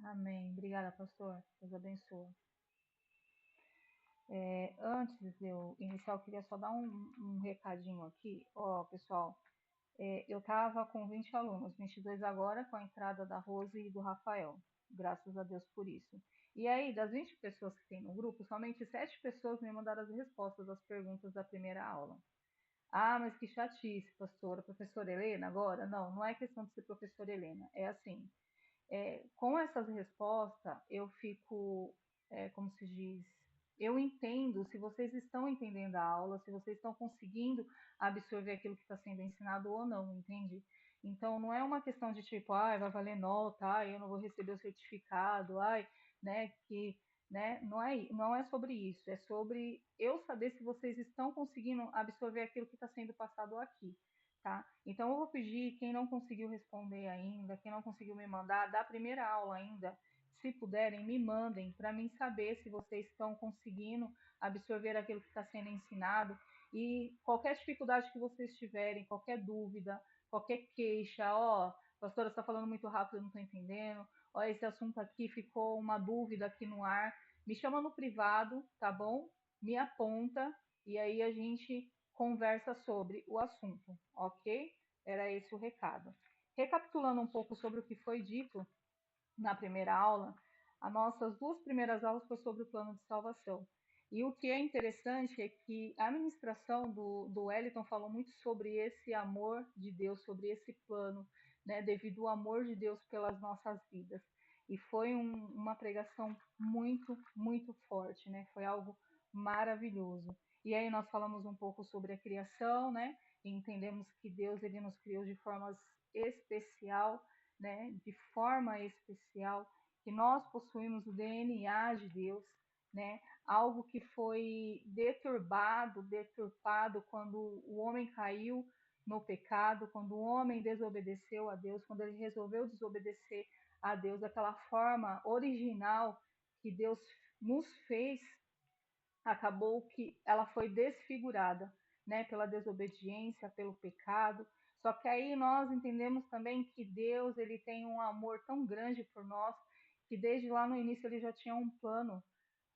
Amém. Obrigada, pastor. Deus abençoe. Antes de eu iniciar, eu queria só dar um recadinho aqui. Ó, pessoal, eu estava com 20 alunos, 22 agora, com a entrada da Rose e do Rafael. Graças a Deus por isso. E aí, das 20 pessoas que tem no grupo, somente 7 pessoas me mandaram as respostas às perguntas da primeira aula. Ah, mas que chatice, pastora. Professora Helena agora? Não, não é questão de ser professora Helena. É assim, com essas respostas, eu fico, como se diz, eu entendo se vocês estão entendendo a aula, se vocês estão conseguindo absorver aquilo que está sendo ensinado ou não, entende? Então, não é uma questão de tipo, ai, vai valer nota, ai, eu não vou receber o certificado, ai, né, que, né, não é sobre isso, é sobre eu saber se vocês estão conseguindo absorver aquilo que está sendo passado aqui. Tá? Então, eu vou pedir, quem não conseguiu responder ainda, quem não conseguiu me mandar, da primeira aula ainda, se puderem, me mandem para mim saber se vocês estão conseguindo absorver aquilo que está sendo ensinado. E qualquer dificuldade que vocês tiverem, qualquer dúvida, qualquer queixa, ó, pastora, está falando muito rápido, eu não estou entendendo, ó, esse assunto aqui ficou uma dúvida aqui no ar, me chama no privado, tá bom? Me aponta e aí a gente conversa sobre o assunto, ok? Era esse o recado. Recapitulando um pouco sobre o que foi dito na primeira aula, as nossas duas primeiras aulas foi sobre o plano de salvação. E o que é interessante é que a ministração do Wellington falou muito sobre esse amor de Deus, sobre esse plano, né, devido ao amor de Deus pelas nossas vidas. E foi uma pregação muito, muito forte, né? Foi algo maravilhoso. E aí nós falamos um pouco sobre a criação, né? E entendemos que Deus ele nos criou de formas especial, né, de forma especial, que nós possuímos o DNA de Deus, né, algo que foi deturpado quando o homem caiu no pecado, quando o homem desobedeceu a Deus, quando ele resolveu desobedecer a Deus, daquela forma original que Deus nos fez, acabou que ela foi desfigurada, né, pela desobediência, pelo pecado. Só que aí nós entendemos também que Deus ele tem um amor tão grande por nós que desde lá no início ele já tinha um plano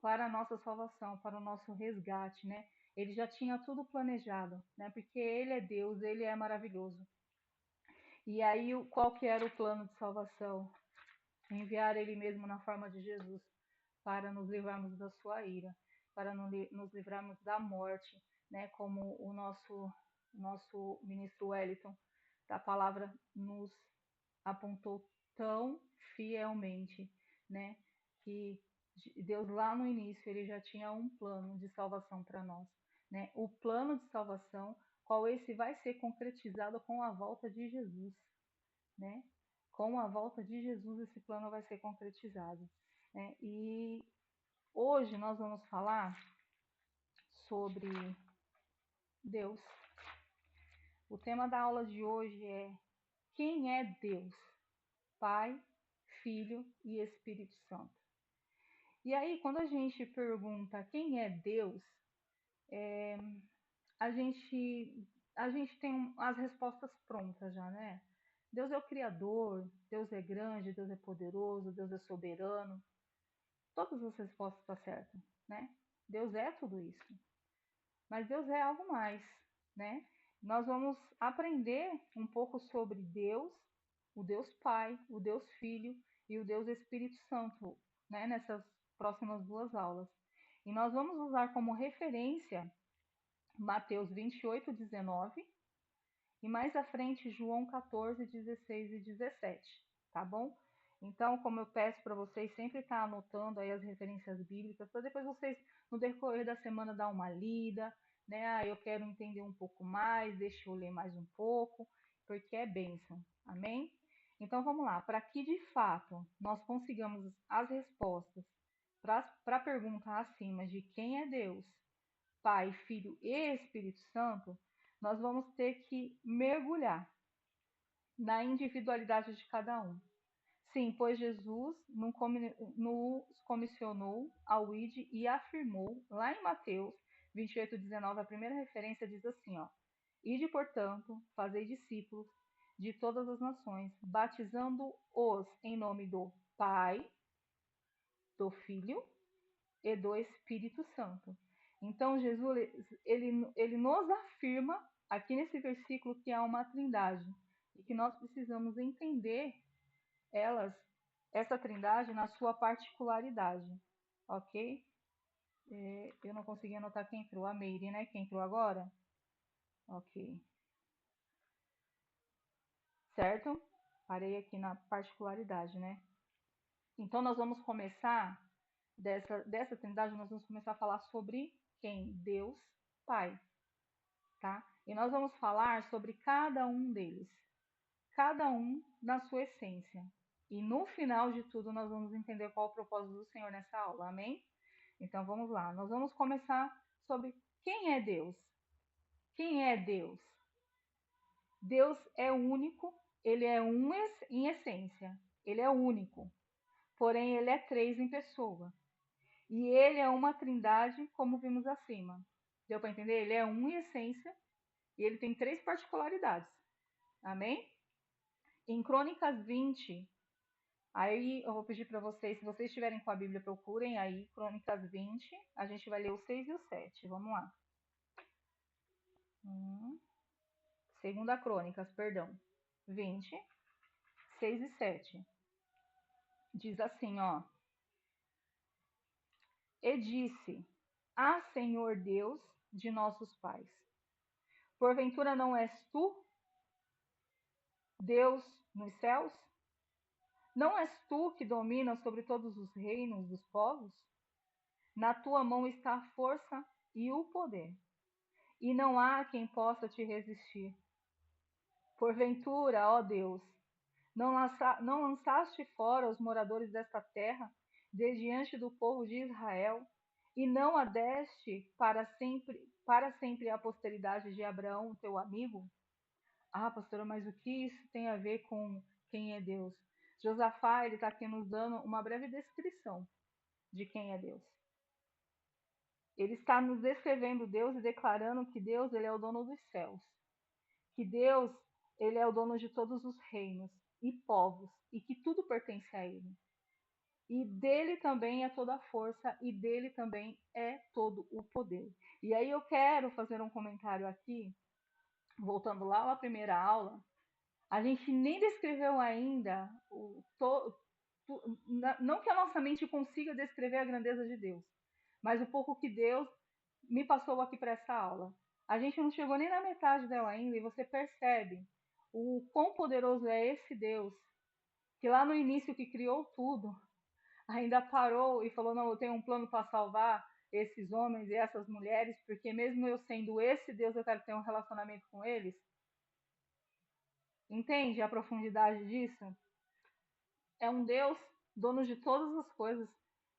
para a nossa salvação, para o nosso resgate, né? Ele já tinha tudo planejado, né? Porque ele é Deus, ele é maravilhoso. E aí qual que era o plano de salvação? Enviar ele mesmo na forma de Jesus para nos livrarmos da sua ira, para nos livrarmos da morte, né? Como o nosso ministro Wellington da palavra nos apontou tão fielmente, né? Que Deus lá no início ele já tinha um plano de salvação para nós, né? O plano de salvação, qual esse vai ser concretizado com a volta de Jesus, né? Com a volta de Jesus esse plano vai ser concretizado, né? E hoje nós vamos falar sobre Deus. O tema da aula de hoje é quem é Deus? Pai, Filho e Espírito Santo. E aí, quando a gente pergunta quem é Deus, a gente, a gente tem as respostas prontas já, né? Deus é o Criador, Deus é grande, Deus é poderoso, Deus é soberano. Todas as respostas estão certas, né? Deus é tudo isso. Mas Deus é algo mais, né? Nós vamos aprender um pouco sobre Deus, o Deus Pai, o Deus Filho e o Deus Espírito Santo, né? Nessas próximas duas aulas. E nós vamos usar como referência Mateus 28:19 e mais à frente João 14:16 e 17, tá bom? Então, como eu peço para vocês sempre estar anotando aí as referências bíblicas, para depois vocês, no decorrer da semana, dar uma lida, né? Ah, eu quero entender um pouco mais, deixa eu ler mais um pouco, porque é bênção, amém? Então, vamos lá, para que de fato nós consigamos as respostas para a pergunta acima de quem é Deus, Pai, Filho e Espírito Santo, nós vamos ter que mergulhar na individualidade de cada um. Sim, pois Jesus nos comissionou ao ide e afirmou, lá em Mateus 28:19, a primeira referência diz assim, ó: Ide, portanto, fazei discípulos de todas as nações, batizando-os em nome do Pai, do Filho e do Espírito Santo. Então, Jesus, ele nos afirma aqui nesse versículo que há uma trindade e que nós precisamos entender elas, essa trindade na sua particularidade, ok? Eu não consegui anotar quem entrou, a Meire, né? Quem entrou agora? Ok. Certo? Parei aqui na particularidade, né? Então, nós vamos começar, dessa trindade, nós vamos começar a falar sobre quem? Deus Pai, tá? E nós vamos falar sobre cada um deles, cada um na sua essência. E no final de tudo, nós vamos entender qual o propósito do Senhor nessa aula, amém? Então vamos lá, nós vamos começar sobre quem é Deus. Quem é Deus? Deus é único, ele é um em essência, ele é único, porém ele é três em pessoa. E ele é uma trindade, como vimos acima. Deu para entender? Ele é um em essência e ele tem três particularidades. Amém? Em Crônicas 20, aí eu vou pedir para vocês, se vocês estiverem com a Bíblia, procurem aí Crônicas 20, a gente vai ler o 6 e o 7. Vamos lá. Segunda Crônicas, perdão. 20, 6 e 7. Diz assim, ó. E disse: Ah, Senhor Deus de nossos pais, porventura não és tu, Deus nos céus? Não és tu que dominas sobre todos os reinos dos povos? Na tua mão está a força e o poder, e não há quem possa te resistir. Porventura, ó Deus, não lançaste fora os moradores desta terra de diante do povo de Israel, e não a deste para sempre a posteridade de Abraão, teu amigo? Ah, pastora, mas o que isso tem a ver com quem é Deus? Josafá, ele está aqui nos dando uma breve descrição de quem é Deus. Ele está nos descrevendo Deus e declarando que Deus, ele é o dono dos céus, que Deus, ele é o dono de todos os reinos e povos, e que tudo pertence a ele. E dele também é toda a força, e dele também é todo o poder. E aí eu quero fazer um comentário aqui, voltando lá à primeira aula, a gente nem descreveu ainda, não que a nossa mente consiga descrever a grandeza de Deus, mas o pouco que Deus me passou aqui para essa aula. A gente não chegou nem na metade dela ainda, e você percebe o quão poderoso é esse Deus, que lá no início que criou tudo, ainda parou e falou: não, eu tenho um plano para salvar esses homens e essas mulheres, porque mesmo eu sendo esse Deus, eu quero ter um relacionamento com eles. Entende a profundidade disso? É um Deus dono de todas as coisas,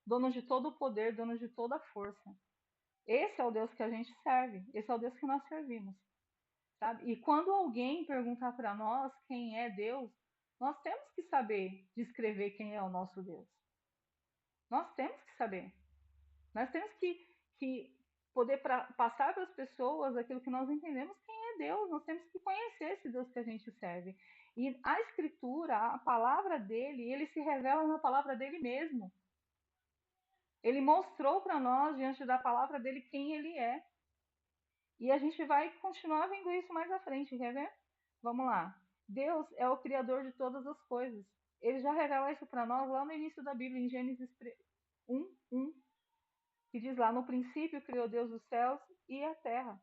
dono de todo o poder, dono de toda a força. Esse é o Deus que a gente serve, esse é o Deus que nós servimos, sabe? E quando alguém perguntar para nós quem é Deus, nós temos que saber descrever quem é o nosso Deus. Nós temos que saber. Nós temos que poder passar para as pessoas aquilo que nós entendemos quem é Deus. Nós temos que conhecer esse Deus que a gente serve. E a Escritura, a palavra dele, ele se revela na palavra dele mesmo. Ele mostrou para nós, diante da palavra dele, quem ele é. E a gente vai continuar vendo isso mais à frente, quer ver? Vamos lá. Deus é o Criador de todas as coisas. Ele já revela isso para nós lá no início da Bíblia, em Gênesis 1:1, que diz lá: no princípio criou Deus os céus e a terra.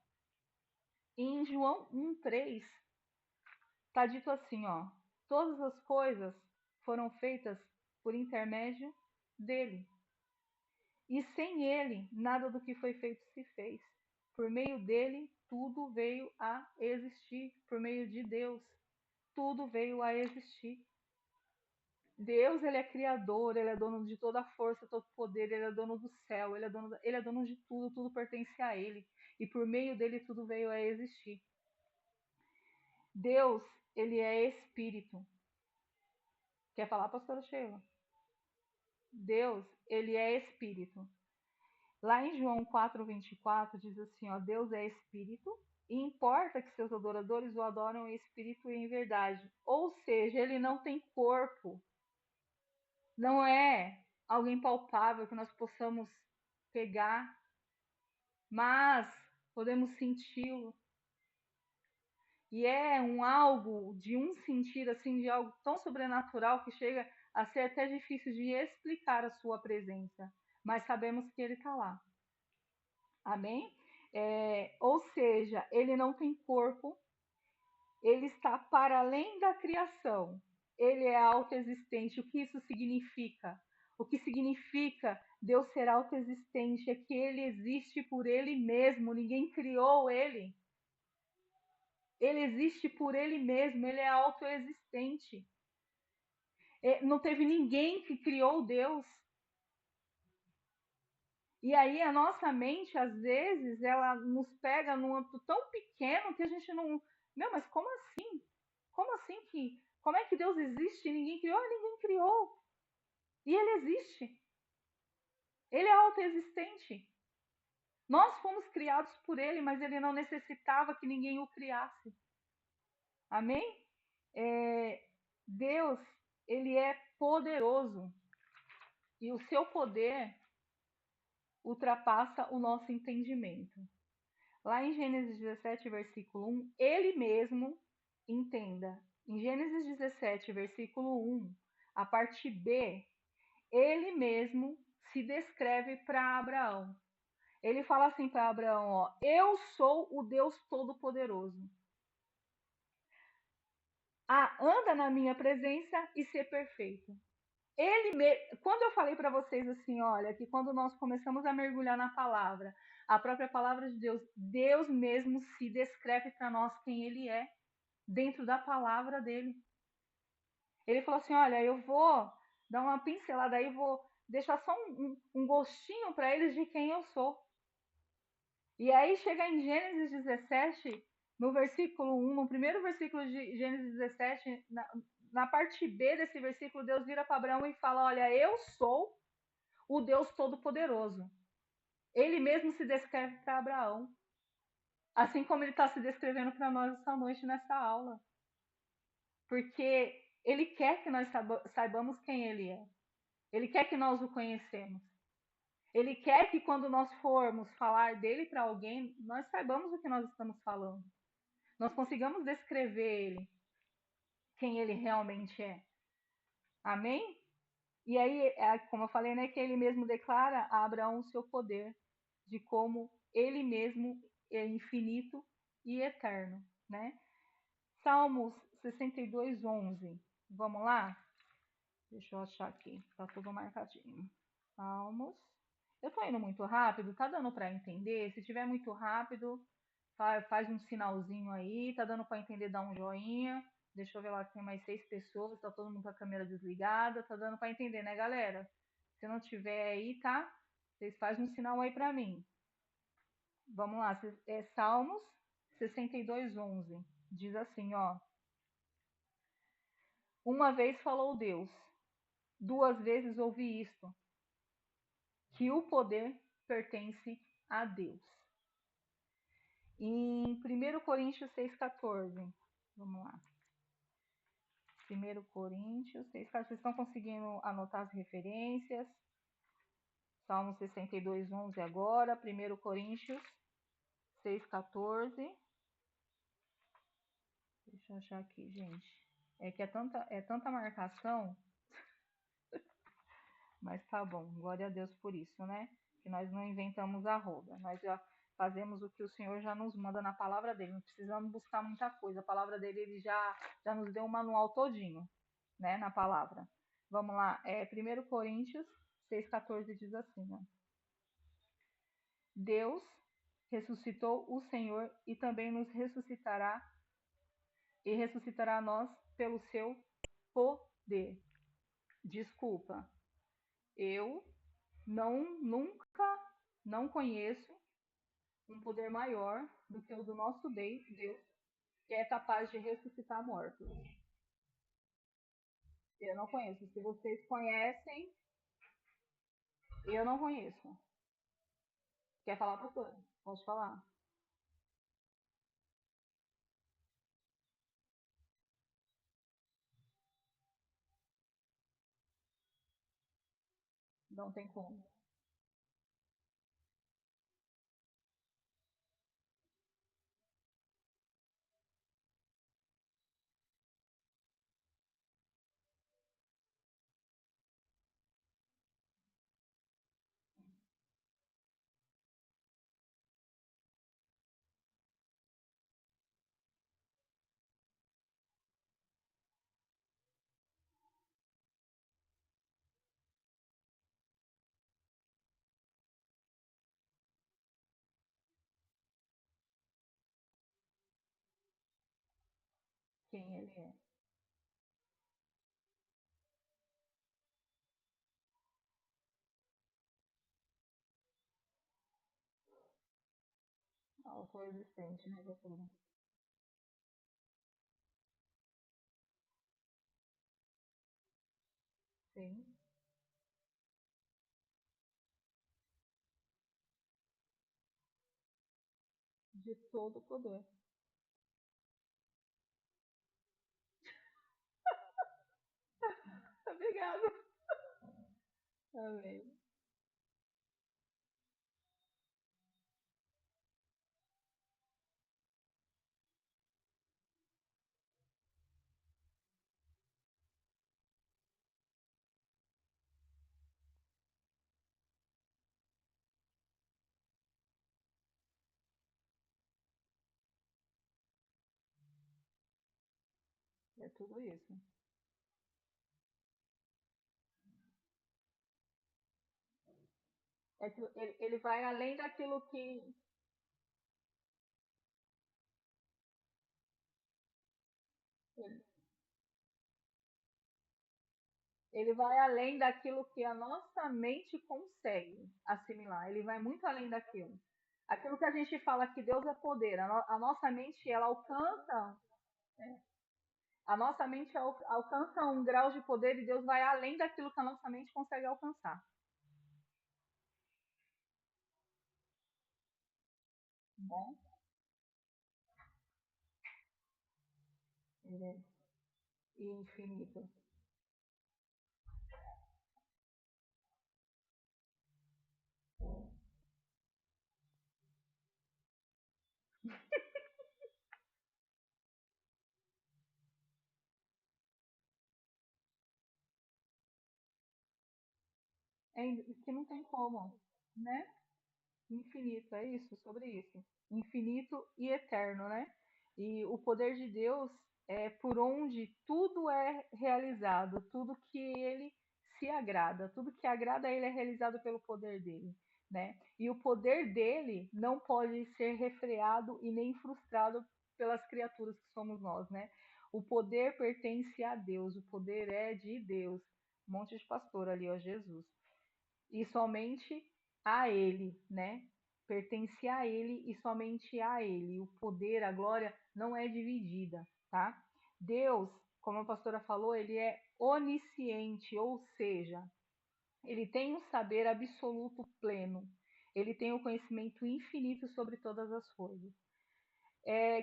E em João 1:3 está dito assim, ó: todas as coisas foram feitas por intermédio dele. E sem ele, nada do que foi feito se fez. Por meio dele, tudo veio a existir. Por meio de Deus, tudo veio a existir. Deus, ele é criador, ele é dono de toda a força, todo poder, ele é dono do céu, ele é dono de tudo, tudo pertence a ele. E por meio dele tudo veio a existir. Deus, ele é espírito. Quer falar, pastora Sheila? Deus, ele é espírito. Lá em João 4:24 diz assim, ó, Deus é espírito e importa que seus adoradores o adoram em espírito e em verdade. Ou seja, ele não tem corpo. Não é alguém palpável que nós possamos pegar, mas podemos senti-lo. E é um algo de um sentir assim de algo tão sobrenatural que chega a ser até difícil de explicar a sua presença, mas sabemos que ele está lá. Amém? Ou seja, ele não tem corpo, ele está para além da criação, ele é autoexistente. O que isso significa? O que significa Deus ser autoexistente é que ele existe por ele mesmo, ninguém criou ele. Ele existe por ele mesmo, ele é autoexistente. Não teve ninguém que criou Deus. E aí a nossa mente, às vezes, ela nos pega num âmbito tão pequeno que a gente não. Não, mas como assim? Como assim que. Como é que Deus existe e ninguém criou? Ninguém criou. E ele existe. Ele é autoexistente. Nós fomos criados por ele, mas ele não necessitava que ninguém o criasse. Amém? Deus, ele é poderoso. E o seu poder ultrapassa o nosso entendimento. Lá em Gênesis 17, versículo 1, ele mesmo, entenda, em Gênesis 17, versículo 1, a parte B, ele mesmo se descreve para Abraão. Ele fala assim para Abraão, ó, eu sou o Deus Todo-Poderoso. Anda na minha presença e ser perfeito. Quando eu falei para vocês assim, olha, que quando nós começamos a mergulhar na palavra, a própria palavra de Deus, Deus mesmo se descreve para nós quem ele é dentro da palavra dele. Ele falou assim, olha, eu vou dar uma pincelada aí, vou deixar só um gostinho para eles de quem eu sou. E aí chega em Gênesis 17, no versículo 1, no primeiro versículo de Gênesis 17, na parte B desse versículo, Deus vira para Abraão e fala, olha, eu sou o Deus Todo-Poderoso. Ele mesmo se descreve para Abraão, assim como ele está se descrevendo para nós essa noite nessa aula. Porque ele quer que nós saibamos quem ele é. Ele quer que nós o conhecemos. Ele quer que quando nós formos falar dele para alguém, nós saibamos o que nós estamos falando. Nós consigamos descrever ele, quem ele realmente é. Amém? E aí, como eu falei, né, que ele mesmo declara a Abraão o seu poder, de como ele mesmo é infinito e eterno, né? Salmos 62, 11. Vamos lá? Deixa eu achar aqui, tá tudo marcadinho. Salmos. Eu tô indo muito rápido, tá dando para entender? Se tiver muito rápido, faz um sinalzinho aí, tá dando para entender, dá um joinha. Deixa eu ver lá que tem mais 6 pessoas, tá todo mundo com a câmera desligada, tá dando para entender, né, galera? Se não tiver aí, tá? Vocês fazem um sinal aí para mim. Vamos lá, Salmos 62, 11. Diz assim, ó. Uma vez falou Deus, duas vezes ouvi isto, que o poder pertence a Deus. Em 1 Coríntios 6,14. Vamos lá. 1 Coríntios 6,14. Vocês estão conseguindo anotar as referências? Salmo 62, 11 agora. 1 Coríntios 6,14. Deixa eu achar aqui, gente. É que é tanta marcação. Mas tá bom. Glória a Deus por isso, né? Que nós não inventamos a roda. Nós já fazemos o que o Senhor já nos manda na palavra dele. Não precisamos buscar muita coisa. A palavra dele, ele já nos deu um manual todinho, né? Na palavra. Vamos lá. 1 Coríntios 6,14 diz assim, ó. Deus ressuscitou o Senhor e também nos ressuscitará e ressuscitará a nós pelo seu poder. Desculpa, eu nunca, não conheço um poder maior do que o do nosso Deus, que é capaz de ressuscitar mortos. Eu não conheço. Se vocês conhecem, eu não conheço. Quer falar, pastor? Pode falar. Não tem como. Quem ele é. Autoexistente, né, doutora? Sim, de todo o poder. Obrigada. Amém. É tudo isso. É que ele vai além daquilo que. Ele, ele vai além daquilo que a nossa mente consegue assimilar. Ele vai muito além daquilo. Aquilo que a gente fala que Deus é poder, a nossa mente ela alcança, a nossa mente alcança um grau de poder e Deus vai além daquilo que a nossa mente consegue alcançar. Né? Ele é infinito. É que não tem como, né? Infinito, é isso, sobre isso. Infinito e eterno, né? E o poder de Deus é por onde tudo é realizado, tudo que ele se agrada, tudo que agrada a ele é realizado pelo poder dele, né? E o poder dele não pode ser refreado e nem frustrado pelas criaturas que somos nós, né? O poder pertence a Deus, o poder é de Deus. Um monte de pastor ali, ó, Jesus e somente a Ele, né? Pertence a Ele e somente a Ele. O poder, a glória não é dividida, tá? Deus, como a pastora falou, ele é onisciente, ou seja, ele tem um saber absoluto pleno. Ele tem o conhecimento infinito sobre todas as coisas.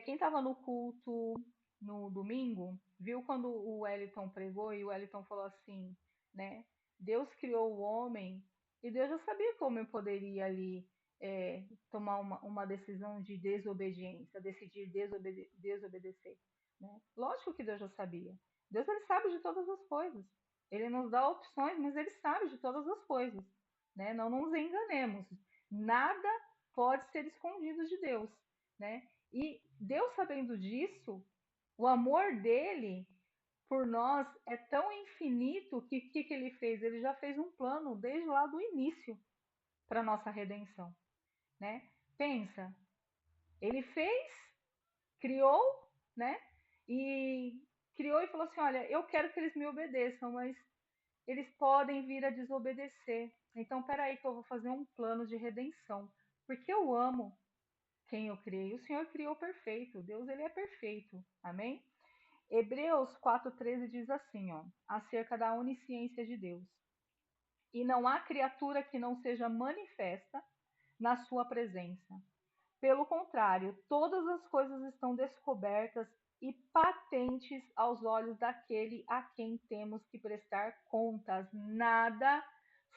Quem estava no culto no domingo, viu quando o Wellington pregou e o Wellington falou assim, né? Deus criou o homem e Deus já sabia que o homem poderia ali tomar uma decisão de desobediência, decidir desobedecer. Né? Lógico que Deus já sabia. Deus ele sabe de todas as coisas. Ele nos dá opções, mas ele sabe de todas as coisas. Né? Não nos enganemos. Nada pode ser escondido de Deus. Né? E Deus sabendo disso, o amor dele por nós é tão infinito que o que ele fez? Ele já fez um plano desde lá do início para nossa redenção, né? Pensa, ele fez, criou, né? E criou e falou assim: olha, eu quero que eles me obedeçam, mas eles podem vir a desobedecer. Então, peraí que eu vou fazer um plano de redenção, porque eu amo quem eu criei. O Senhor criou perfeito, Deus ele é perfeito, amém? Hebreus 4,13 diz assim, ó, acerca da onisciência de Deus. E não há criatura que não seja manifesta na sua presença. Pelo contrário, todas as coisas estão descobertas e patentes aos olhos daquele a quem temos que prestar contas. Nada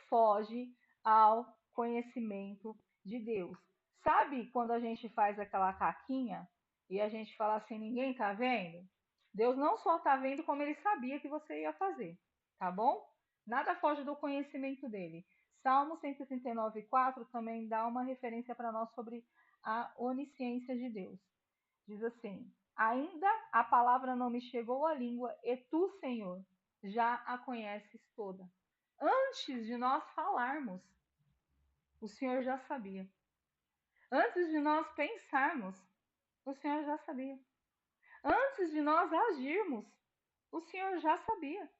foge ao conhecimento de Deus. Sabe quando a gente faz aquela caquinha e a gente fala assim, ninguém tá vendo? Deus não só tá vendo, como ele sabia que você ia fazer, tá bom? Nada foge do conhecimento dele. Salmo 139,4 também dá uma referência para nós sobre a onisciência de Deus. Diz assim: ainda a palavra não me chegou à língua, e tu, Senhor, já a conheces toda. Antes de nós falarmos, o Senhor já sabia. Antes de nós pensarmos, o Senhor já sabia. Antes de nós agirmos, o Senhor já sabia.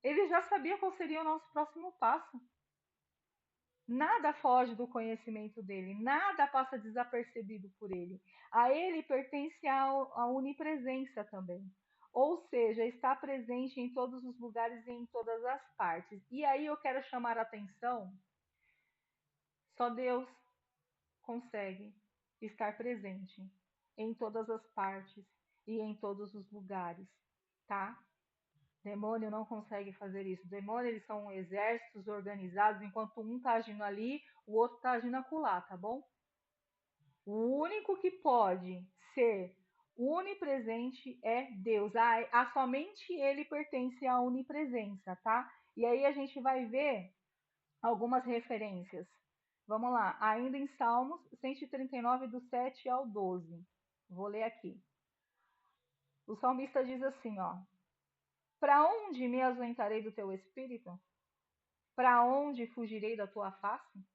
Ele já sabia qual seria o nosso próximo passo. Nada foge do conhecimento dele, nada passa desapercebido por ele. A ele pertence a onipresença também. Ou seja, está presente em todos os lugares e em todas as partes. E aí eu quero chamar a atenção, só Deus consegue estar presente em todas as partes e em todos os lugares, tá? Demônio não consegue fazer isso. Demônio, eles são exércitos organizados, enquanto um tá agindo ali, o outro tá agindo acolá, tá bom? O único que pode ser onipresente é Deus. Somente ele pertence à onipresença, tá? E aí a gente vai ver algumas referências. Vamos lá, ainda em Salmos 139, do 7 ao 12. Vou ler aqui. O salmista diz assim, ó: para onde me ausentarei do teu espírito? Para onde fugirei da tua face?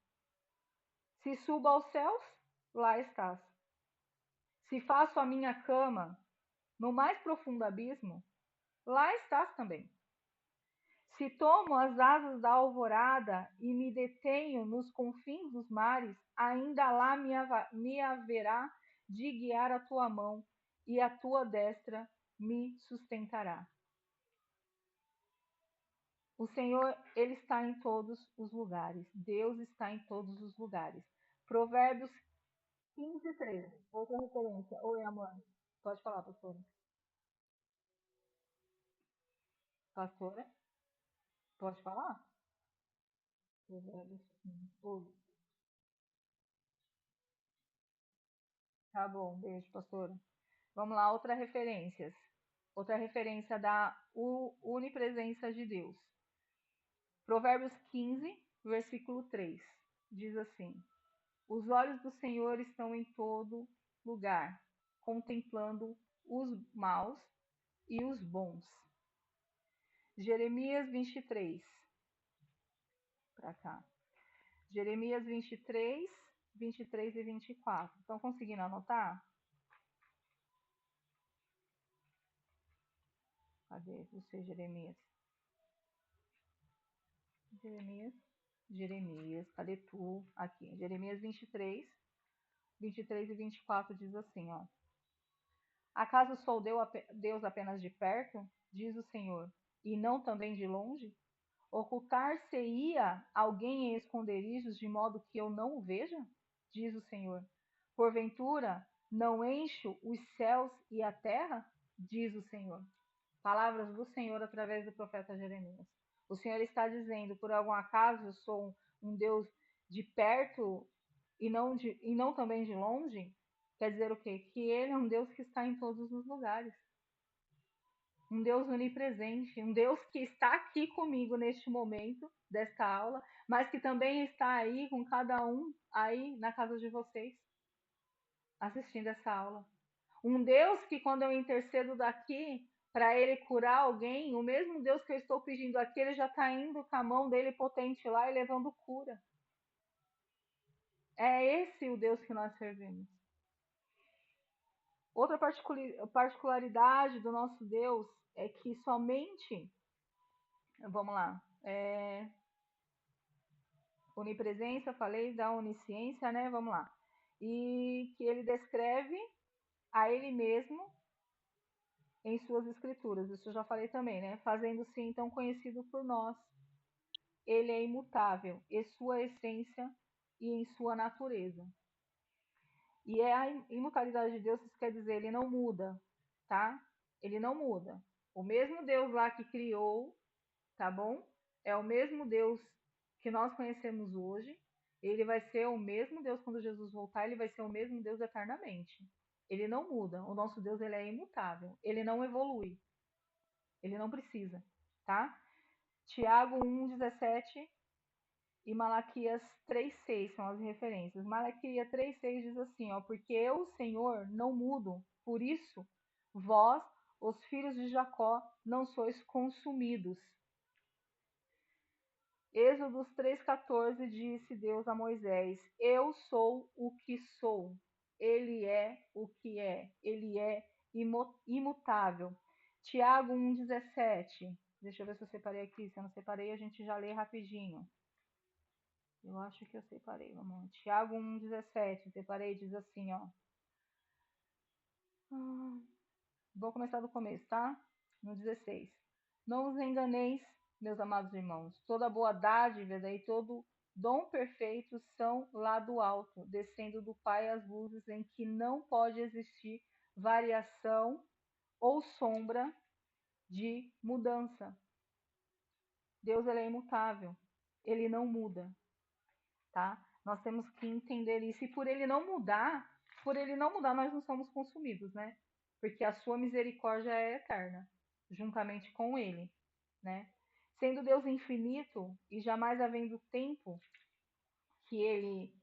Se subo aos céus, lá estás. Se faço a minha cama no mais profundo abismo, lá estás também. Se tomo as asas da alvorada e me detenho nos confins dos mares, ainda lá me haverá de guiar a tua mão, e a tua destra me sustentará. O Senhor, ele está em todos os lugares. Deus está em todos os lugares. Provérbios 15:3. Outra referência. Oi, amor. Pode falar, pastora. Pastora, pode falar? Provérbios 15. Oi. Tá bom, beijo, pastora. Vamos lá, outra referências. Outra referência da onipresença de Deus. Provérbios 15, versículo 3. Diz assim: os olhos do Senhor estão em todo lugar, contemplando os maus e os bons. Jeremias 23, para cá. Jeremias 23, 23 e 24. Estão conseguindo anotar? Cadê você, Jeremias? Jeremias, Jeremias, cadê tu? Aqui, Jeremias 23, 23 e 24 diz assim, ó: acaso sou Deus apenas de perto, diz o Senhor, e não também de longe? Ocultar-se-ia alguém em esconderijos de modo que eu não o veja? Diz o Senhor. Porventura, não encho os céus e a terra? Diz o Senhor. Palavras do Senhor através do profeta Jeremias. O Senhor está dizendo, por algum acaso eu sou um Deus de perto e não também de longe? Quer dizer o quê? Que ele é um Deus que está em todos os lugares. Um Deus onipresente, um Deus que está aqui comigo neste momento desta aula, mas que também está aí com cada um aí na casa de vocês, assistindo essa aula. Um Deus que quando eu intercedo daqui para ele curar alguém, o mesmo Deus que eu estou pedindo aqui, ele já está indo com a mão dele potente lá e levando cura. É esse o Deus que nós servimos. Outra particularidade do nosso Deus é que somente, vamos lá, Onipresença, falei da onisciência, né? Vamos lá. E que ele descreve a ele mesmo em suas escrituras. Isso eu já falei também, né? Fazendo-se então conhecido por nós. Ele é imutável em sua essência e em sua natureza. E é a imutabilidade de Deus, isso quer dizer, ele não muda, tá? Ele não muda. O mesmo Deus lá que criou, tá bom? É o mesmo Deus que nós conhecemos hoje. Ele vai ser o mesmo Deus quando Jesus voltar, ele vai ser o mesmo Deus eternamente. Ele não muda. O nosso Deus, ele é imutável. Ele não evolui. Ele não precisa, tá? Tiago 1,17 e Malaquias 3,6 são as referências. Malaquias 3,6 diz assim, ó, porque eu, Senhor, não mudo, por isso vós, os filhos de Jacó, não sois consumidos. Êxodo 3,14 disse Deus a Moisés, eu sou o que sou, ele é o que é, ele é imutável. Tiago 1,17, deixa eu ver se eu separei aqui, se eu não separei a gente já lê rapidinho. Eu acho que eu separei, vamos lá. Tiago 1,17, separei, diz assim, ó. Vou começar do começo, tá? No 16. Não vos enganeis, meus amados irmãos. Toda boa dádiva e todo dom perfeito são lá do alto, descendo do Pai às luzes, em que não pode existir variação ou sombra de mudança. Deus ele é imutável, ele não muda, tá? Nós temos que entender isso. E por ele não mudar, nós não somos consumidos, né? Porque a sua misericórdia é eterna, juntamente com ele, né? Sendo Deus infinito e jamais havendo tempo que ele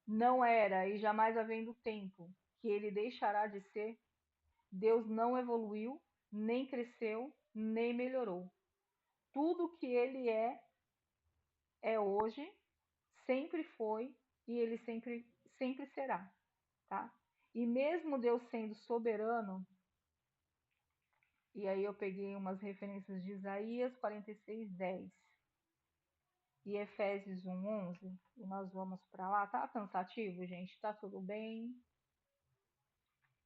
não era e jamais havendo tempo que ele deixará de ser, Deus não evoluiu, nem cresceu, nem melhorou. Tudo que ele é hoje, sempre foi e ele sempre será, tá? E mesmo Deus sendo soberano, e aí eu peguei umas referências de Isaías 46:10 e Efésios 1:11, e nós vamos para lá. Tá cansativo, gente? Tá tudo bem?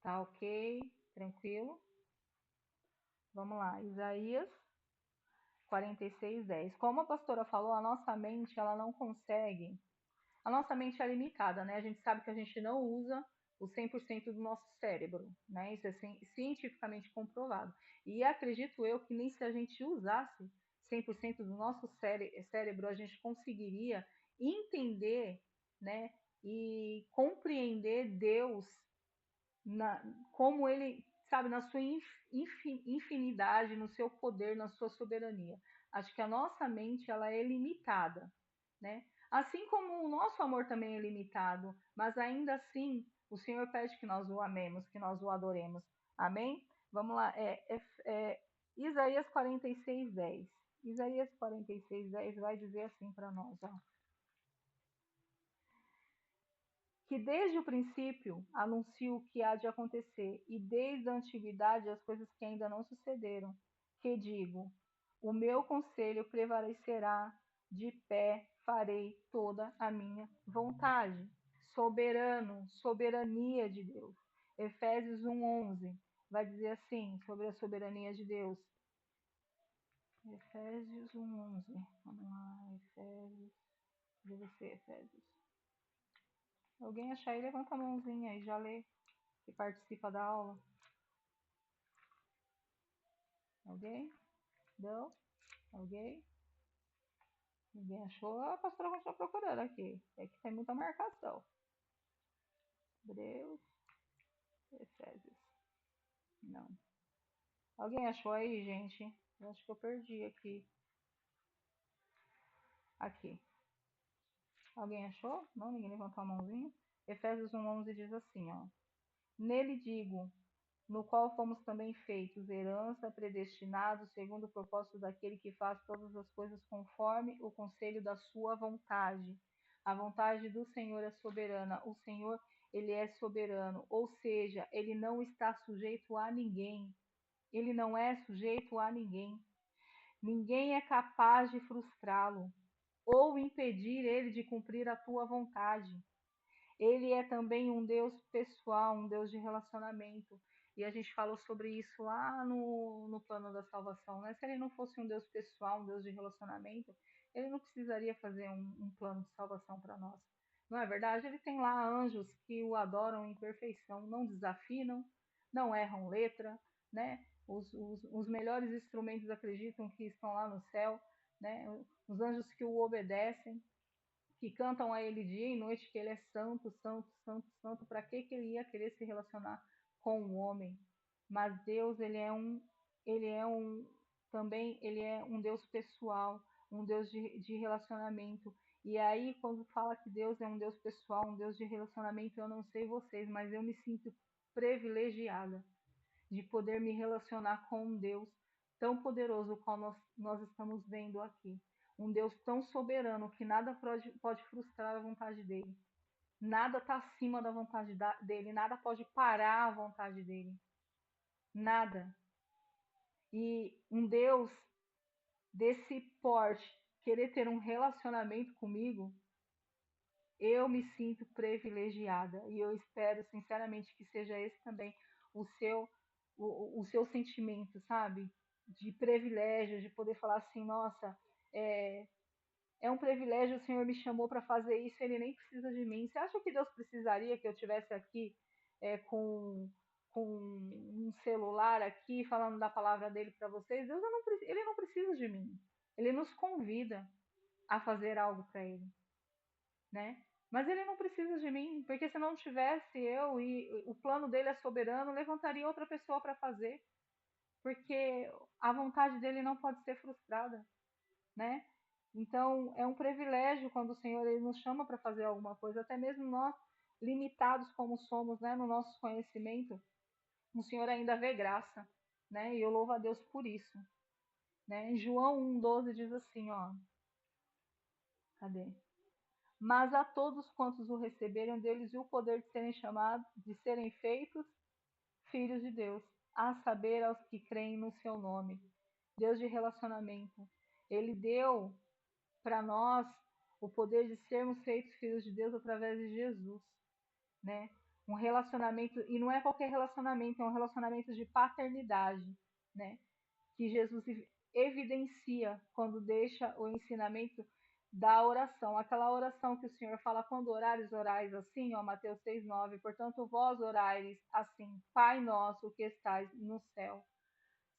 Tá ok? Tranquilo? Vamos lá, Isaías 46:10. Como a pastora falou, a nossa mente, ela não consegue. A nossa mente é limitada, né? A gente sabe que a gente não usa o 100% do nosso cérebro, né? Isso é cientificamente comprovado. E acredito eu que nem se a gente usasse 100% do nosso cérebro, a gente conseguiria entender, né? E compreender Deus como ele, sabe, na sua infinidade, no seu poder, na sua soberania. Acho que a nossa mente, ela é limitada, né? Assim como o nosso amor também é limitado, mas ainda assim o Senhor pede que nós o amemos, que nós o adoremos. Amém? Vamos lá, Isaías 46:10. Isaías 46:10 vai dizer assim para nós, ó. Que desde o princípio anuncio o que há de acontecer, e desde a antiguidade as coisas que ainda não sucederam, que digo, o meu conselho prevalecerá, de pé farei toda a minha vontade. Soberano, soberania de Deus. Efésios 1:11 vai dizer assim, sobre a soberania de Deus. Efésios 1:11. Vamos lá, Efésios. Deve ser Efésios. Alguém achar aí, levanta a mãozinha e já lê, que participa da aula. Alguém? Não? Alguém? Ninguém achou? A pastora continua procurando aqui. É que tem muita marcação. Hebreus, Efésios. Não. Alguém achou aí, gente? Eu acho que eu perdi aqui. Aqui. Alguém achou? Não? Ninguém levantou a mãozinha? Efésios 1:11 diz assim, ó. Nele digo, no qual fomos também feitos herança, predestinados segundo o propósito daquele que faz todas as coisas conforme o conselho da sua vontade. A vontade do Senhor é soberana. O Senhor, ele é soberano, ou seja, ele não está sujeito a ninguém. Ele não é sujeito a ninguém. Ninguém é capaz de frustrá-lo ou impedir ele de cumprir a tua vontade. Ele é também um Deus pessoal, um Deus de relacionamento. E a gente falou sobre isso lá no plano da salvação, né? Se ele não fosse um Deus pessoal, um Deus de relacionamento, ele não precisaria fazer um plano de salvação para nós. Não é verdade? Ele tem lá anjos que o adoram em perfeição, não desafinam, não erram letra, né? Os melhores instrumentos acreditam que estão lá no céu, né? Os anjos que o obedecem, que cantam a ele dia e noite que ele é santo, santo, santo, santo. Para que ele ia querer se relacionar com o homem? Mas Deus, ele é um, também ele é um Deus pessoal, um Deus de relacionamento. E aí, quando fala que Deus é um Deus pessoal, um Deus de relacionamento, eu não sei vocês, mas eu me sinto privilegiada de poder me relacionar com um Deus tão poderoso qual nós estamos vendo aqui. Um Deus tão soberano que nada pode frustrar a vontade dele. Nada está acima da vontade dele, nada pode parar a vontade dele. Nada. E um Deus desse porte querer ter um relacionamento comigo, eu me sinto privilegiada e eu espero sinceramente que seja esse também o seu o seu sentimento, sabe? De privilégio, de poder falar assim, nossa, é, é um privilégio, o Senhor me chamou para fazer isso, ele nem precisa de mim. Você acha que Deus precisaria que eu tivesse aqui com um celular aqui falando da palavra dele para vocês? Deus não, ele não precisa de mim. Ele nos convida a fazer algo para ele, né? Mas ele não precisa de mim, porque se não tivesse eu e o plano dele é soberano, levantaria outra pessoa para fazer, porque a vontade dele não pode ser frustrada, né? Então é um privilégio quando o Senhor ele nos chama para fazer alguma coisa, até mesmo nós limitados como somos, né, no nosso conhecimento, o Senhor ainda vê graça, né? E eu louvo a Deus por isso, né? Em João 1:12 diz assim, ó, cadê? Mas a todos quantos o receberam, deles o poder de serem chamados, de serem feitos filhos de Deus, a saber, aos que creem no seu nome. Deus de relacionamento. Ele deu para nós o poder de sermos feitos filhos de Deus através de Jesus, né? Um relacionamento, e não é qualquer relacionamento, é um relacionamento de paternidade, né? Que Jesus evidencia quando deixa o ensinamento da oração. Aquela oração que o Senhor fala, quando orares, orais assim, ó, Mateus 6:9. Portanto, vós orares assim, Pai nosso que estais no céu,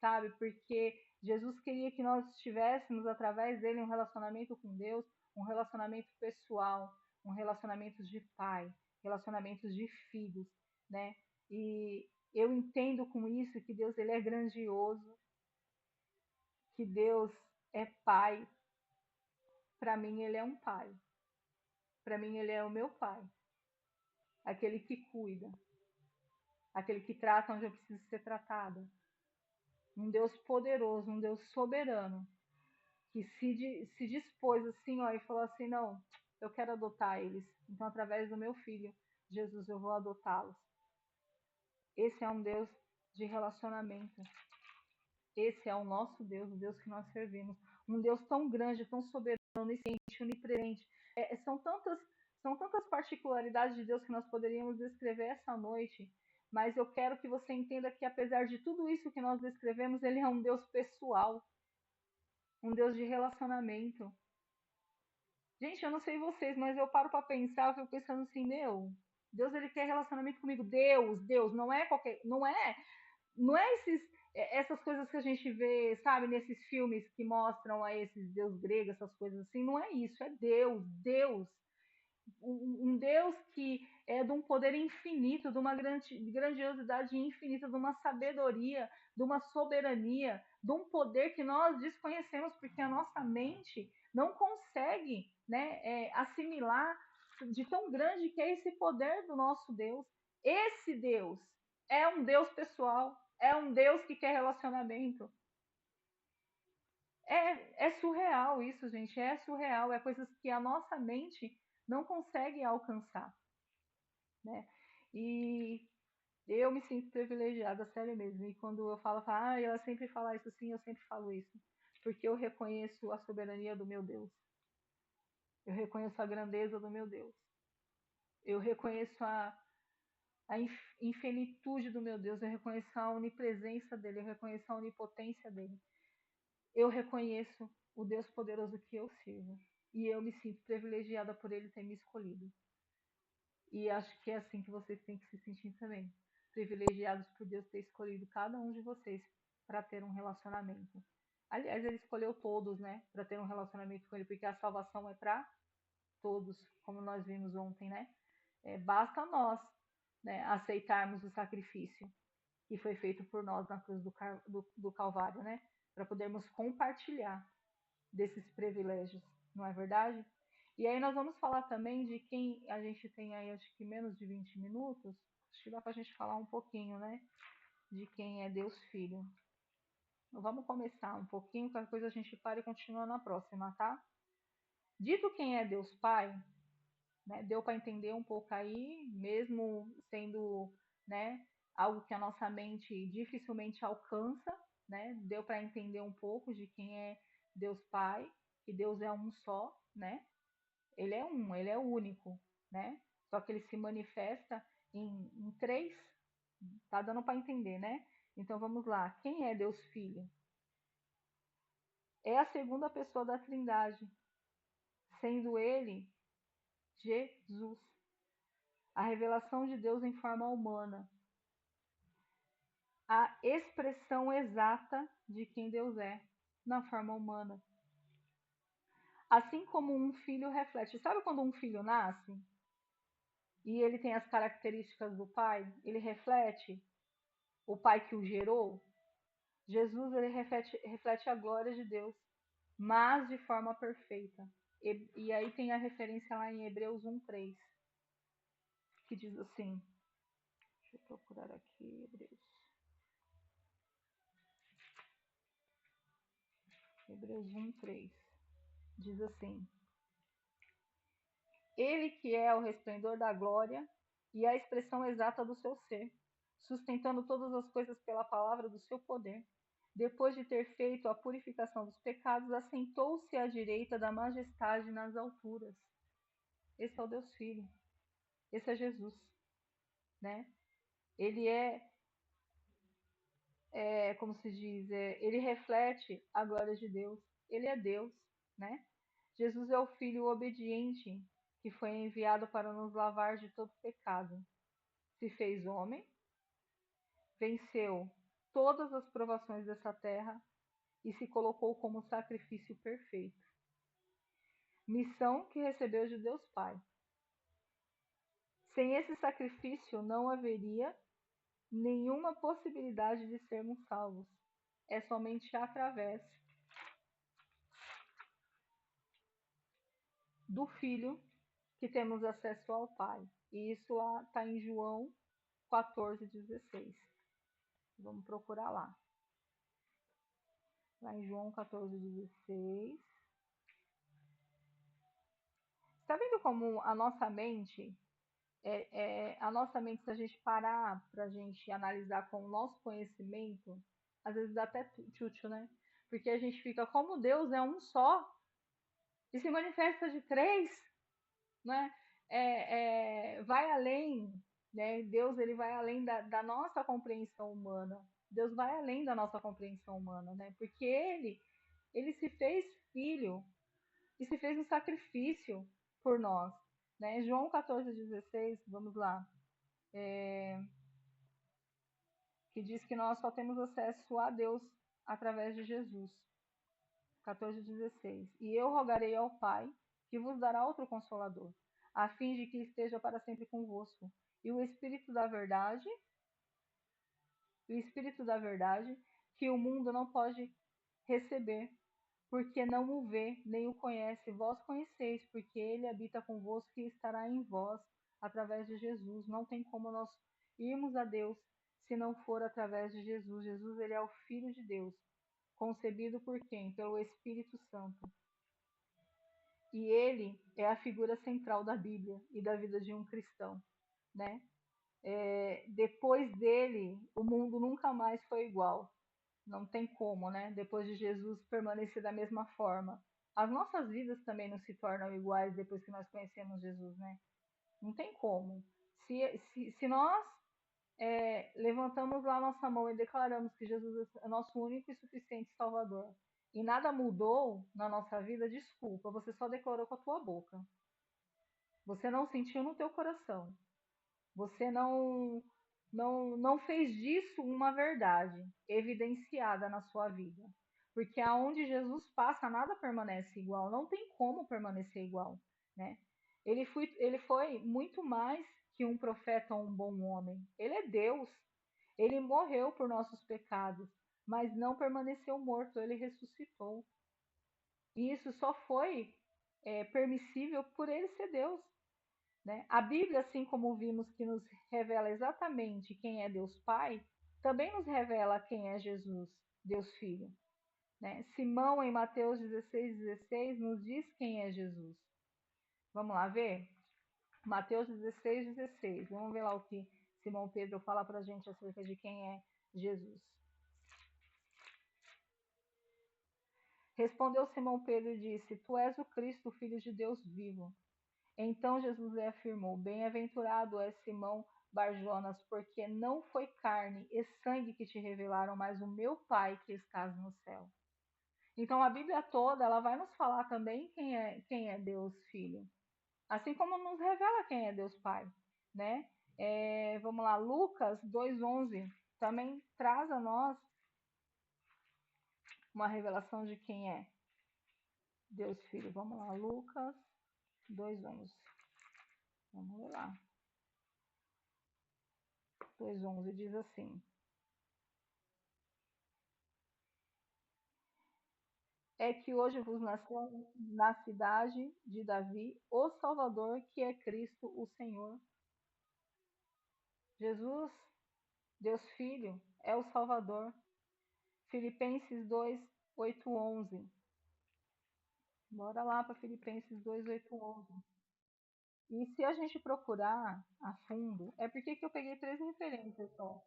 sabe? Porque Jesus queria que nós tivéssemos, através dele, um relacionamento com Deus, um relacionamento pessoal, um relacionamento de pai, relacionamentos de filhos, né? E eu entendo com isso que Deus ele é grandioso, que Deus é pai. Para mim, ele é um pai. Para mim, ele é o meu pai. Aquele que cuida, aquele que trata onde eu preciso ser tratada. Um Deus poderoso, um Deus soberano, que se dispôs assim, ó, e falou assim: não, eu quero adotar eles. Então, através do meu filho, Jesus, eu vou adotá-los. Esse é um Deus de relacionamento. Esse é o nosso Deus, o Deus que nós servimos. Um Deus tão grande, tão soberano, onisciente, onipresente. São tantas particularidades de Deus que nós poderíamos descrever essa noite, mas eu quero que você entenda que, apesar de tudo isso que nós descrevemos, ele é um Deus pessoal, um Deus de relacionamento. Gente, eu não sei vocês, mas eu paro para pensar, eu fico pensando assim, meu, Deus ele quer relacionamento comigo. Deus, não é qualquer, não é essas coisas que a gente vê, sabe, nesses filmes que mostram a esses deus gregos, essas coisas assim, não é isso, é Deus, um Deus que é de um poder infinito, de uma grandiosidade infinita, de uma sabedoria, de uma soberania, de um poder que nós desconhecemos, porque a nossa mente não consegue, né, assimilar de tão grande que é esse poder do nosso Deus. Esse Deus é um Deus pessoal, é um Deus que quer relacionamento. É surreal isso, gente. É surreal. É coisas que a nossa mente não consegue alcançar, né? E eu me sinto privilegiada, sério mesmo. E quando eu falo, ela sempre fala isso assim, eu sempre falo isso. porque eu reconheço a soberania do meu Deus. Eu reconheço a grandeza do meu Deus. Eu reconheço a infinitude do meu Deus. Eu reconheço a onipresença dele. Eu reconheço a onipotência dele. Eu reconheço o Deus poderoso que eu sirvo. E eu me sinto privilegiada por ele ter me escolhido. E acho que é assim que vocês têm que se sentir também. Privilegiados por Deus ter escolhido cada um de vocês para ter um relacionamento. Aliás, ele escolheu todos, né? Para ter um relacionamento com ele, porque a salvação é para todos, como nós vimos ontem, né? Basta nós, né, aceitarmos o sacrifício que foi feito por nós na cruz do Calvário, né? Para podermos compartilhar desses privilégios, não é verdade? E aí nós vamos falar também de quem a gente tem aí, acho que menos de 20 minutos, acho que dá para a gente falar um pouquinho, né? De quem é Deus Filho. Então, vamos começar um pouquinho, qualquer coisa a gente para e continua na próxima, tá? Dito quem é Deus Pai, né? Deu para entender um pouco aí, mesmo sendo, né, algo que a nossa mente dificilmente alcança, né? Deu para entender um pouco de quem é Deus Pai, que Deus é um só, né? Ele é um, ele é único, né? Só que ele se manifesta em três, tá dando para entender, né? Então vamos lá. Quem é Deus Filho? É a segunda pessoa da Trindade, sendo ele Jesus, a revelação de Deus em forma humana, a expressão exata de quem Deus é na forma humana. Assim como um filho reflete. Sabe quando um filho nasce e ele tem as características do pai? Ele reflete o pai que o gerou. Jesus ele reflete a glória de Deus, mas de forma perfeita. E aí tem a referência lá em Hebreus 1:3, que diz assim, deixa eu procurar aqui, Hebreus 1:3, diz assim: Ele que é o resplendor da glória e a expressão exata do seu ser, sustentando todas as coisas pela palavra do seu poder, depois de ter feito a purificação dos pecados, assentou-se à direita da majestade nas alturas. Esse é o Deus Filho. Esse é Jesus, né? Ele como se diz, ele reflete a glória de Deus. Ele é Deus, né? Jesus é o Filho obediente que foi enviado para nos lavar de todo pecado. Se fez homem, venceu todas as provações dessa terra e se colocou como sacrifício perfeito. Missão que recebeu de Deus Pai. Sem esse sacrifício não haveria nenhuma possibilidade de sermos salvos. É somente através do Filho que temos acesso ao Pai. E isso lá está em João 14:16. Vamos procurar lá. Lá em João 14:16. Está vendo como a nossa mente, se a gente parar para a gente analisar com o nosso conhecimento, às vezes dá até tchutchu, né? Porque a gente fica, como Deus é um só e se manifesta de três, né? Vai além, né? Deus ele vai além da nossa compreensão humana. Deus vai além da nossa compreensão humana, né? Porque ele se fez filho e se fez um sacrifício por nós, né? João 14:16, vamos lá, que diz que nós só temos acesso a Deus através de Jesus. 14:16. E eu rogarei ao Pai, que vos dará outro consolador, a fim de que esteja para sempre convosco. E o Espírito da verdade, que o mundo não pode receber, porque não o vê, nem o conhece. Vós conheceis, porque ele habita convosco e estará em vós, através de Jesus. Não tem como nós irmos a Deus se não for através de Jesus. Jesus, ele é o Filho de Deus, concebido por quem? Pelo Espírito Santo. E ele é a figura central da Bíblia e da vida de um cristão, né? Depois dele, o mundo nunca mais foi igual. Não tem como, né? Depois de Jesus permanecer da mesma forma. As nossas vidas também não se tornam iguais depois que nós conhecemos Jesus, né? Não tem como. Se nós levantamos lá a nossa mão e declaramos que Jesus é nosso único e suficiente Salvador, e nada mudou na nossa vida, desculpa, você só declarou com a tua boca. Você não sentiu no teu coração. Você não fez disso uma verdade evidenciada na sua vida. Porque aonde Jesus passa, nada permanece igual, não tem como permanecer igual, né? Ele foi muito mais que um profeta ou um bom homem. Ele é Deus. Ele morreu por nossos pecados, mas não permaneceu morto, ele ressuscitou. E isso só foi permissível por ele ser Deus. Né? A Bíblia, assim como vimos que nos revela exatamente quem é Deus Pai, também nos revela quem é Jesus, Deus Filho. Né? Simão, em Mateus 16,16, nos diz quem é Jesus. Vamos lá ver? Mateus 16,16. Vamos ver lá o que Simão Pedro fala para a gente acerca de quem é Jesus. Respondeu Simão Pedro e disse: Tu és o Cristo, o Filho de Deus vivo. Então Jesus lhe afirmou: Bem-aventurado és Simão Barjonas, porque não foi carne e sangue que te revelaram, mas o meu Pai que estás no céu. Então a Bíblia toda ela vai nos falar também quem é Deus Filho, assim como nos revela quem é Deus Pai, né? Vamos lá, Lucas 2:11 também traz a nós uma revelação de quem é Deus Filho. Vamos lá, Lucas 2:11. Vamos ver lá. 2:11 diz assim: É que hoje vos nasceu na cidade de Davi o Salvador, que é Cristo o Senhor. Jesus, Deus Filho, é o Salvador. Filipenses 2, 8, 11. Bora lá para Filipenses 2, 8, 11. E se a gente procurar a fundo, é porque que eu peguei três referências só.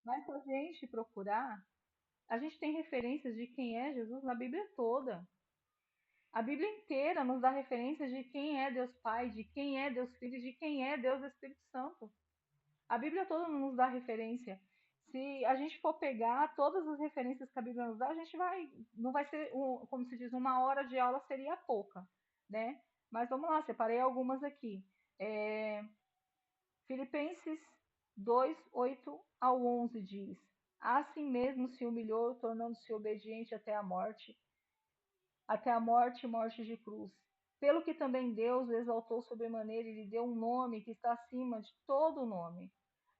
Mas se a gente procurar, a gente tem referências de quem é Jesus na Bíblia toda. A Bíblia inteira nos dá referências de quem é Deus Pai, de quem é Deus Filho, de quem é Deus Espírito Santo. A Bíblia toda nos dá referência. Se a gente for pegar todas as referências que a Bíblia nos dá, a gente não vai ser, como se diz, uma hora de aula seria pouca, né? Mas vamos lá, separei algumas aqui. Filipenses 2, 8 ao 11 diz: Assim mesmo se humilhou, tornando-se obediente até a morte e morte de cruz. Pelo que também Deus o exaltou sobremaneira e lhe deu um nome que está acima de todo nome,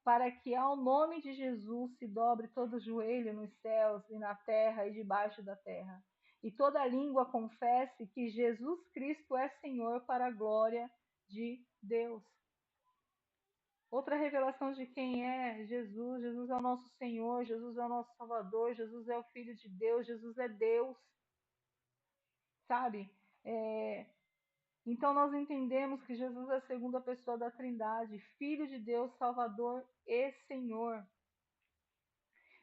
para que ao nome de Jesus se dobre todo joelho nos céus e na terra e debaixo da terra, e toda língua confesse que Jesus Cristo é Senhor para a glória de Deus. Outra revelação de quem é Jesus: Jesus é o nosso Senhor, Jesus é o nosso Salvador, Jesus é o Filho de Deus, Jesus é Deus, sabe? É, Então nós entendemos que Jesus é a segunda pessoa da Trindade, Filho de Deus, Salvador e Senhor.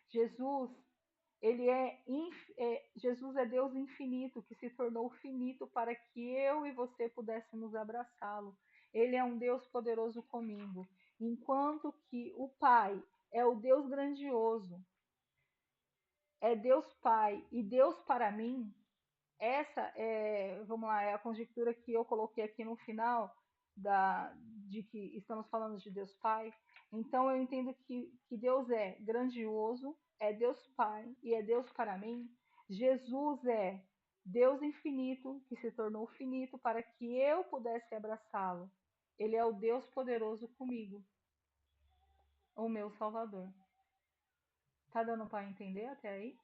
Jesus, Jesus é Deus infinito que se tornou finito para que eu e você pudéssemos abraçá-lo. Ele é um Deus poderoso comigo, enquanto que o Pai é o Deus grandioso, é Deus Pai e Deus para mim. Essa vamos lá, é a conjectura que eu coloquei aqui no final de que estamos falando de Deus Pai. Então eu entendo que Deus é grandioso, é Deus Pai e é Deus para mim. Jesus é Deus infinito que se tornou finito para que eu pudesse abraçá-lo. Ele é o Deus poderoso comigo, o meu Salvador. Tá dando para entender até aí?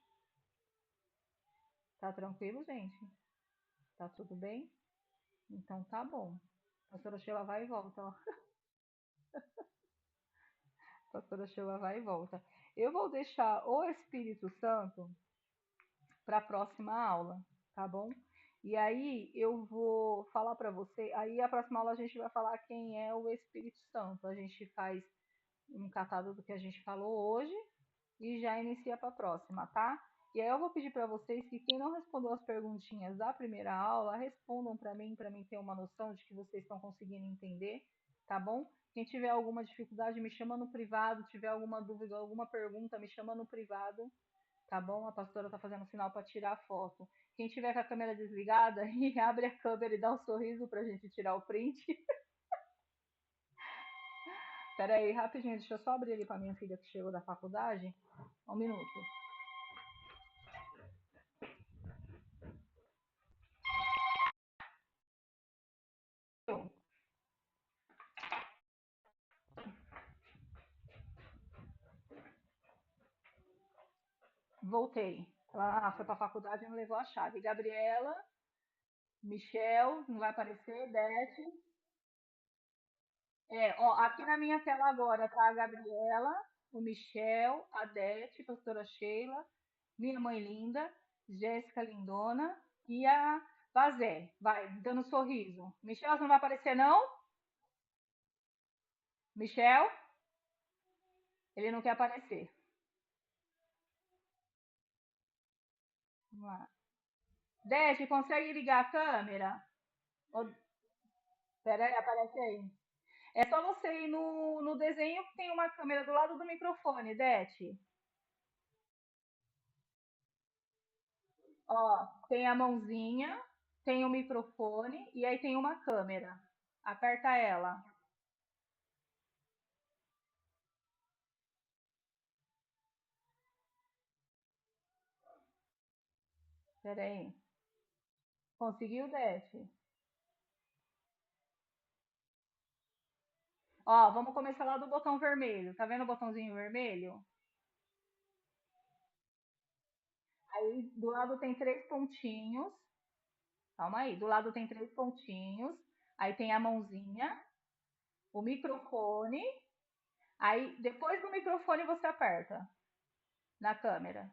Tá tranquilo, gente? Tá tudo bem? Então tá bom. A pastora Sheila vai e volta, ó. A pastora Sheila vai e volta. Eu vou deixar o Espírito Santo para a próxima aula, tá bom? E aí eu vou falar para você. Aí a próxima aula a gente vai falar quem é o Espírito Santo. A gente faz um catado do que a gente falou hoje, e já inicia para a próxima, tá? E aí eu vou pedir para vocês que quem não respondeu as perguntinhas da primeira aula, respondam para mim ter uma noção de que vocês estão conseguindo entender, tá bom? Quem tiver alguma dificuldade, me chama no privado, tiver alguma dúvida, alguma pergunta, me chama no privado, tá bom? A pastora tá fazendo sinal para tirar a foto. Quem tiver com a câmera desligada, e abre a câmera e dá um sorriso pra gente tirar o print. Pera aí, rapidinho, deixa eu só abrir ali pra minha filha que chegou da faculdade. Um minuto. Voltei. Ela foi pra faculdade e não levou a chave. Gabriela, Michel, não vai aparecer, Beth. É, ó, aqui na minha tela agora tá a Gabriela, o Michel, a Dete, pastora Sheila, minha mãe linda, Jéssica lindona e a Vazé. Vai, dando um sorriso. Michel, você não vai aparecer, não? Michel, ele não quer aparecer. Vamos lá. Dete, consegue ligar a câmera? Ô, pera aí, aparece aí. É só você ir no desenho que tem uma câmera do lado do microfone, Dete. Ó, tem a mãozinha, tem o microfone e aí tem uma câmera. Aperta ela. Pera aí. Conseguiu, Dete? Ó, vamos começar lá do botão vermelho. Tá vendo o botãozinho vermelho? Aí do lado tem três pontinhos. Calma aí. Do lado tem três pontinhos. Aí tem a mãozinha, o microfone. Aí depois do microfone você aperta na câmera.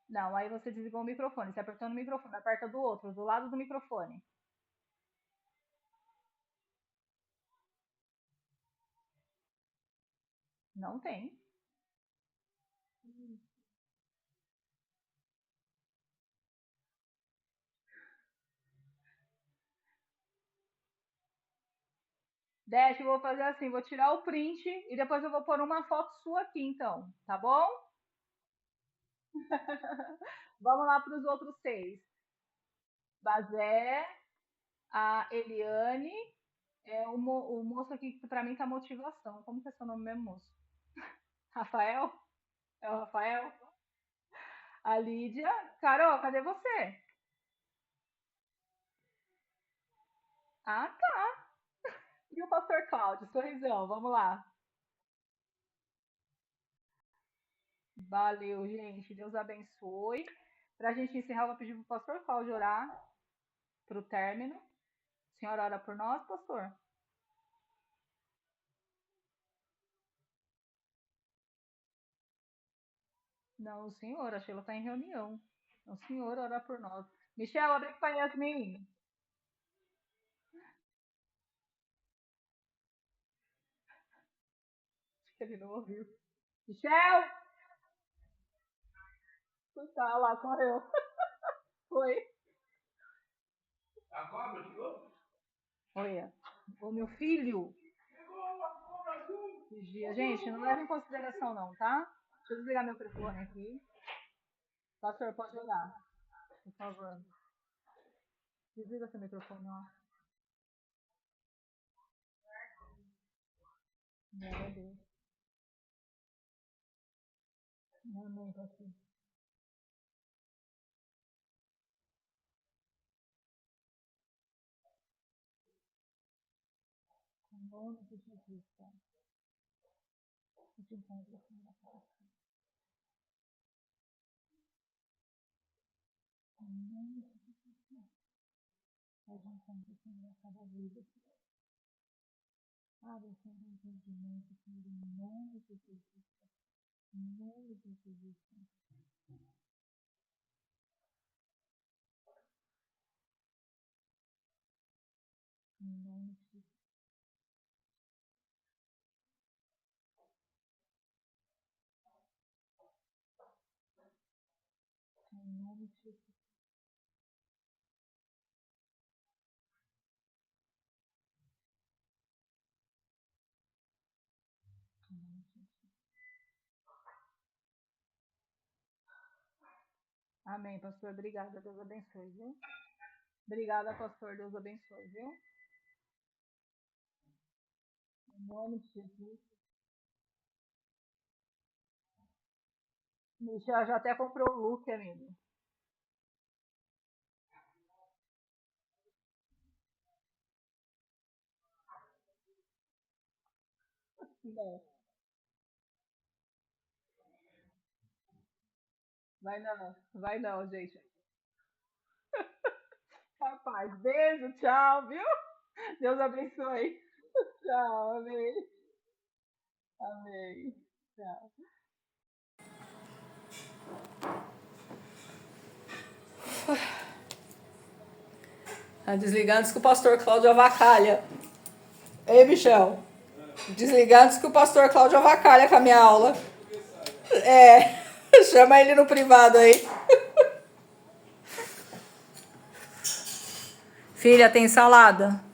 Não, aí você desligou o microfone. Você apertou no microfone, aperta do outro, do lado do microfone. Não tem. Dash, eu vou fazer assim, vou tirar o print e depois eu vou pôr uma foto sua aqui, então, tá bom? Vamos lá para os outros seis. Bazé, a Eliane, o moço aqui que pra mim tá motivação. Como que é seu nome mesmo, moço? Rafael? É o Rafael? A Lídia. Carol, cadê você? Ah, tá. E o pastor Cláudio? Sorrisão, vamos lá. Valeu, gente. Deus abençoe. Pra gente encerrar, eu vou pedir pro pastor Cláudio orar pro término. A senhora ora por nós, pastor? Não, o senhor, a Sheila está em reunião. O senhor ora por nós. Michel, abre para Yasmin. Acho que ele não ouviu. Michel! Tá lá, correu. Foi. Olha, o meu filho. Vigia. Gente, não leva em consideração não, tá? Deixa eu desligar meu microfone aqui. Pastor, pode olhar, por favor. Desliga seu microfone, ó. Meu Deus. Meu Deus, aqui. Em nome de Jesus, Pai. Eu te encontro assim na casa. Em nome de Jesus, eu te encontro assim na cada vida. Abre, Senhor, o entendimento, Senhor, em nome de Jesus. Em nome de Jesus. Em nome de Jesus. Em nome de Jesus. Amém, pastor. Obrigada. Deus abençoe, viu? Obrigada, pastor. Deus abençoe, viu? Em nome de Jesus. Já até comprou o look, amigo. Não, vai não, gente. Rapaz, beijo, tchau, viu? Deus abençoe. Tchau, amém. Amém. Tchau. Tá desligando, diz que o pastor Cláudio avacalha. Ei, Michel. Desligando, diz que o pastor Cláudio avacalha com a minha aula. É. Chama ele no privado aí. Filha, tem salada?